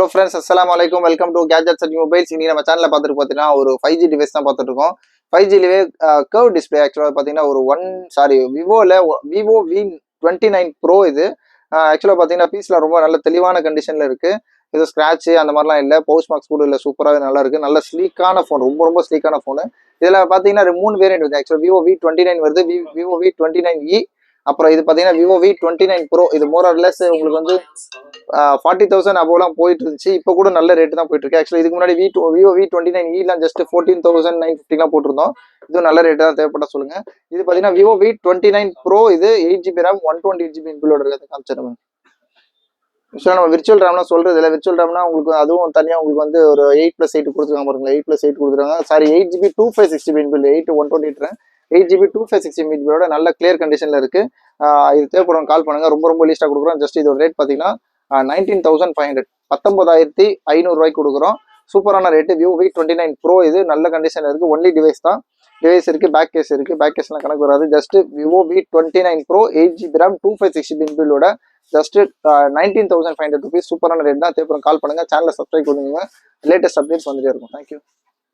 Hello friends, அஸ்ஸலாமு அலைக்கும். Welcome to gadgets and mobiles. இன்னைக்கு நம்ம சேனலில் பார்த்துட்டு பார்த்தீங்கன்னா ஒரு 5G டிவைஸ் தான் பார்த்துட்டு இருக்கோம். 5Gலேயே கர்வ் டிஸ்பிளே. ஆக்சுவலாக பார்த்தீங்கன்னா விவோ V29 ப்ரோ இது. ஆக்சுவலாக பார்த்தீங்கன்னா பீஸில் ரொம்ப நல்ல தெளிவான கண்டிஷனில் இருக்குது. இது ஸ்க்ராட்சு அந்த மாதிரிலாம் இல்லை, பவுச் மார்க்ஸ் கூட இல்லை, சூப்பராகவே நல்லா இருக்குது. நல்ல ஸ்லீக்கான ஃபோன், ரொம்ப ரொம்ப ஸ்லீக்கான ஃபோனு. இதில் பார்த்தீங்கன்னா 3 வேரியன்ட் வருது. ஆக்சுவலாக விவோ V29 வருது, விவோ V29e. அப்புறம் இது பார்த்தீங்கன்னா விவோ V29 ப்ரோ. இது மோர் ஆர் லெஸ் உங்களுக்கு வந்து 40,000 அபோலாம் போயிட்டு இருந்துச்சு. இப்போ கூட நல்ல ரேட்டு தான் போயிட்டு இருக்கு. ஆக்சுவலி இதுக்கு முன்னாடி விவோ V29e ஜஸ்ட் 14,950 போட்டிருந்தோம். இதுவும் நல்ல ரேட்டு தான், தேவைப்பட்ட சொல்லுங்க. இது பார்த்தீங்கன்னா விவோ V29 ப்ரோ. இது 8GB RAM 128GB இன்பில்டோட இருக்கிறத காமிச்சிருங்க. ஆக்சுவலாக நம்ம விர்ச்சுவல் ரேம்லாம் சொல்றது இல்லை. விர்ச்சுவல் ரேம்னா உங்களுக்கு அதுவும் தனியாக உங்களுக்கு வந்து ஒரு 8+8 கொடுத்துருக்காங்க பாருங்களா. 8+8 கொடுத்துருக்காங்க. Sorry, 8GB 256GB inbuilt, 128 8GB 256GB இன்பில்டோட நல்ல கிளியர் கண்டிஷனில் இருக்கு. இது தேவைப்படும், கால் பண்ணுங்க. ரொம்ப ரொம்ப லீஸ்ட்டாக கொடுக்குறோம். ஜஸ்ட் இதோட ரேட் பார்த்தீங்கன்னா 19,500, 19,500 கொடுக்குறோம். சூப்பரான ரேட்டு. Vivo V29 bro. இது நல்ல கண்டிஷனில் இருக்குது. ஒன்லி டிவைஸ் தான். டிவைஸ் இருக்குது, பேக் கேஸ் இருக்குது. பேக் கேஸ்லாம் கணக்கு வராது. Just Vivo V29 pro 8GB RAM 256GB இன்பில்டோட ஜஸ்ட் 19,500 ருபீஸ். சூப்பரான ரேட் தான். தேவைப்படும், கால் பண்ணுங்க. சேனலை சப்ஸ்கிரைப் பண்ணுங்க. லேட்டஸ்ட் அப்டேட்ஸ் வந்துட்டே இருக்கும். தேங்க்யூ.